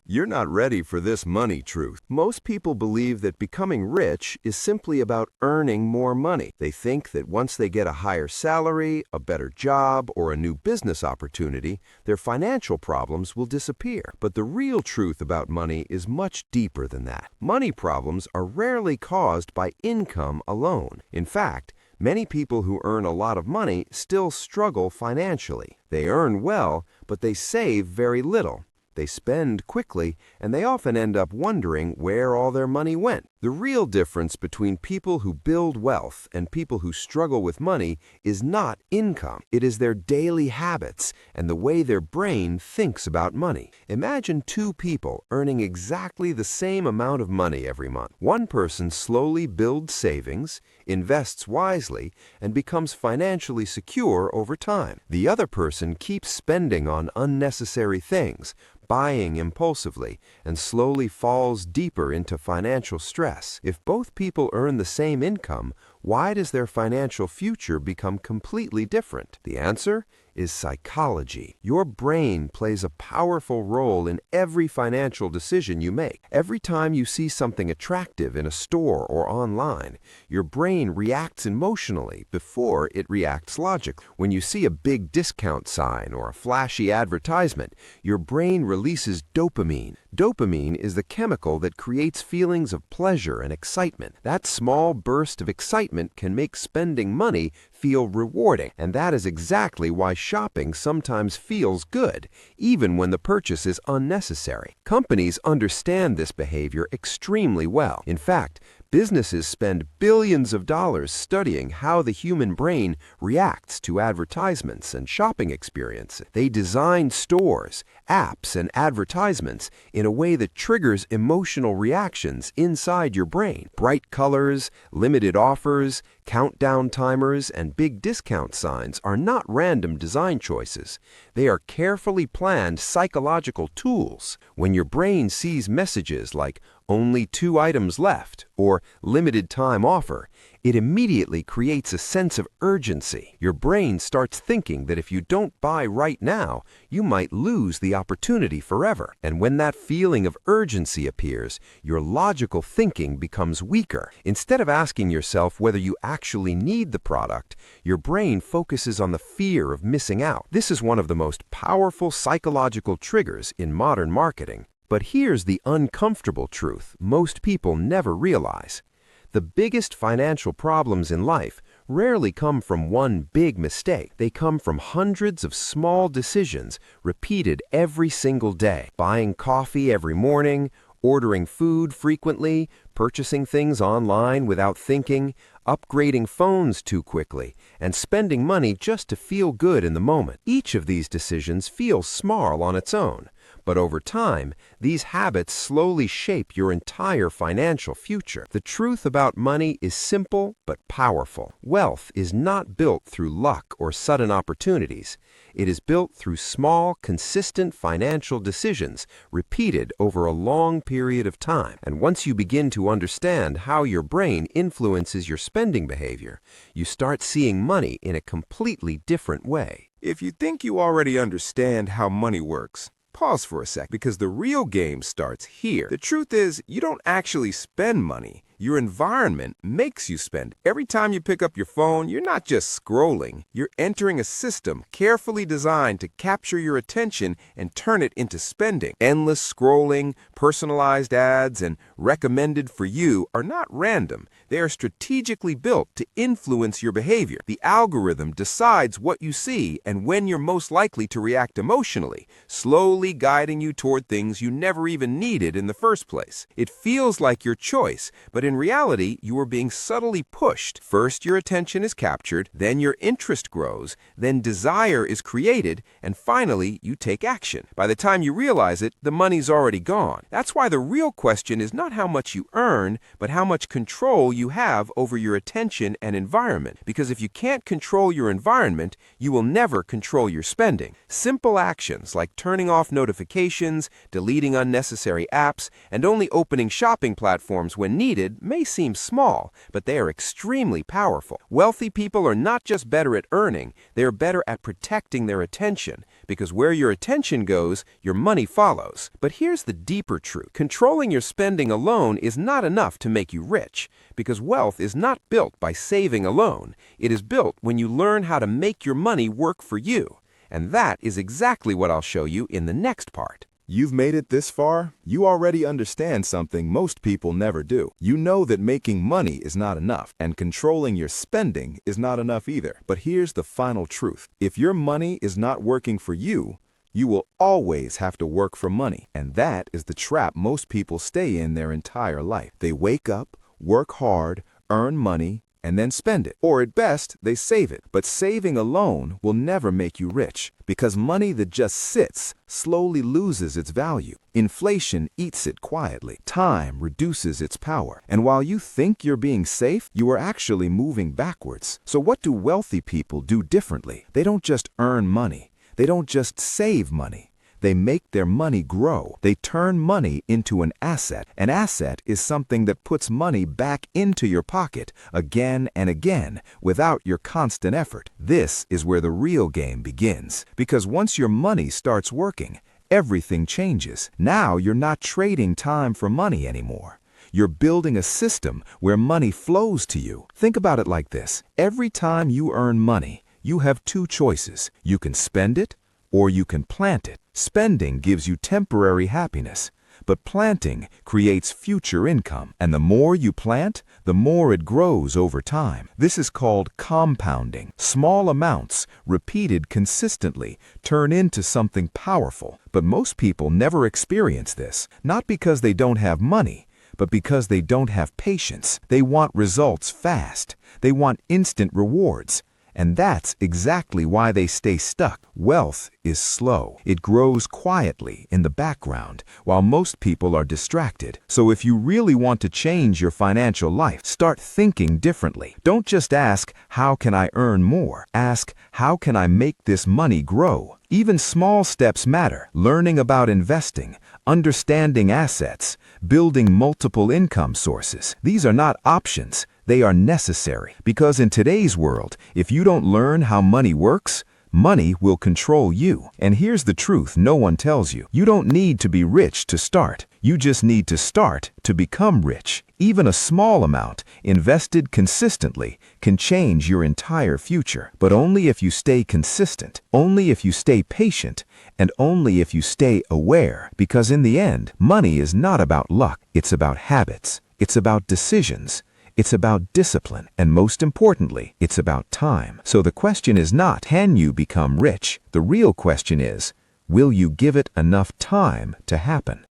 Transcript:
You're not ready for this money truth. Most people believe that becoming rich is simply about earning more money. They think that once they get a higher salary, a better job, or a new business opportunity, their financial problems will disappear. But the real truth about money is much deeper than that. Money problems are rarely caused by income alone. In fact, many people who earn a lot of money still struggle financially. They earn well, but they save very little. They spend quickly, and they often end up wondering where all their money went. The real difference between people who build wealth and people who struggle with money is not income. It is their daily habits and the way their brain thinks about money. Imagine two people earning exactly the same amount of money every month. One person slowly builds savings, invests wisely, and becomes financially secure over time. The other person keeps spending on unnecessary things, buying impulsively, and slowly falls deeper into financial stress. If both people earn the same income, why does their financial future become completely different? The answer is psychology. Your brain plays a powerful role in every financial decision you make. Every time you see something attractive in a store or online, your brain reacts emotionally before it reacts logically. When you see a big discount sign or a flashy advertisement, your brain releases dopamine. Dopamine is the chemical that creates feelings of pleasure and excitement. That small burst of excitement can make spending money feel rewarding, and that is exactly why shopping sometimes feels good, even when the purchase is unnecessary. Companies understand this behavior extremely well. In fact, businesses spend billions of dollars studying how the human brain reacts to advertisements and shopping experiences. They design stores, apps, and advertisements in a way that triggers emotional reactions inside your brain. Bright colors, limited offers, countdown timers, and big discount signs are not random design choices. They are carefully planned psychological tools. When your brain sees messages like "only 2 items left" or "limited time offer," it immediately creates a sense of urgency. Your brain starts thinking that if you don't buy right now, you might lose the opportunity forever. And when that feeling of urgency appears, your logical thinking becomes weaker. Instead of asking yourself whether you actually need the product, your brain focuses on the fear of missing out. This is one of the most powerful psychological triggers in modern marketing. But here's the uncomfortable truth most people never realize. The biggest financial problems in life rarely come from one big mistake. They come from hundreds of small decisions repeated every single day. Buying coffee every morning, ordering food frequently, purchasing things online without thinking, upgrading phones too quickly, and spending money just to feel good in the moment. Each of these decisions feels small on its own. But over time, these habits slowly shape your entire financial future. The truth about money is simple but powerful. Wealth is not built through luck or sudden opportunities. It is built through small, consistent financial decisions repeated over a long period of time. And once you begin to understand how your brain influences your spending behavior, you start seeing money in a completely different way. If you think you already understand how money works, pause for a sec, because the real game starts here. The truth is, you don't actually spend money. Your environment makes you spend. Every time you pick up your phone, you're not just scrolling. You're entering a system carefully designed to capture your attention and turn it into spending. Endless scrolling, personalized ads, and recommended for you are not random. They are strategically built to influence your behavior. The algorithm decides what you see and when you're most likely to react emotionally, slowly guiding you toward things you never even needed in the first place. It feels like your choice, but in reality, you are being subtly pushed. First, your attention is captured, then your interest grows, then desire is created, and finally, you take action. By the time you realize it, the money's already gone. That's why the real question is not how much you earn, but how much control you have over your attention and environment. Because if you can't control your environment, you will never control your spending. Simple actions like turning off notifications, deleting unnecessary apps, and only opening shopping platforms when needed may seem small, but they are extremely powerful. Wealthy people are not just better at earning, they are better at protecting their attention. Because where your attention goes, your money follows. But here's the deeper truth. Controlling your spending alone is not enough to make you rich. Because wealth is not built by saving alone. It is built when you learn how to make your money work for you. And that is exactly what I'll show you in the next part. You've made it this far, you already understand something most people never do. You know that making money is not enough, and controlling your spending is not enough either. But here's the final truth. If your money is not working for you, you will always have to work for money. And that is the trap most people stay in their entire life. They wake up, work hard, earn money, and then spend it. Or at best, they save it. But saving alone will never make you rich, because money that just sits slowly loses its value. Inflation eats it quietly. Time reduces its power. And while you think you're being safe, you are actually moving backwards. So what do wealthy people do differently? They don't just earn money. They don't just save money. They make their money grow. They turn money into an asset. An asset is something that puts money back into your pocket again and again without your constant effort. This is where the real game begins. Because once your money starts working, everything changes. Now you're not trading time for money anymore. You're building a system where money flows to you. Think about it like this. Every time you earn money, you have two choices. You can spend it, or you can plant it. Spending gives you temporary happiness, but planting creates future income. And the more you plant, the more it grows over time. This is called compounding. Small amounts, repeated consistently, turn into something powerful. But most people never experience this, not because they don't have money, but because they don't have patience. They want results fast. They want instant rewards. And that's exactly why they stay stuck. Wealth is slow. It grows quietly in the background while most people are distracted. So if you really want to change your financial life, start thinking differently. Don't just ask, how can I earn more? Ask, how can I make this money grow? Even small steps matter. Learning about investing, understanding assets, building multiple income sources. These are not options. They are necessary. Because in today's world, if you don't learn how money works, money will control you. And here's the truth no one tells you. You don't need to be rich to start. You just need to start to become rich. Even a small amount, invested consistently, can change your entire future. But only if you stay consistent, only if you stay patient, and only if you stay aware. Because in the end, money is not about luck. It's about habits. It's about decisions. It's about discipline, and most importantly, it's about time. So the question is not, can you become rich? The real question is, will you give it enough time to happen?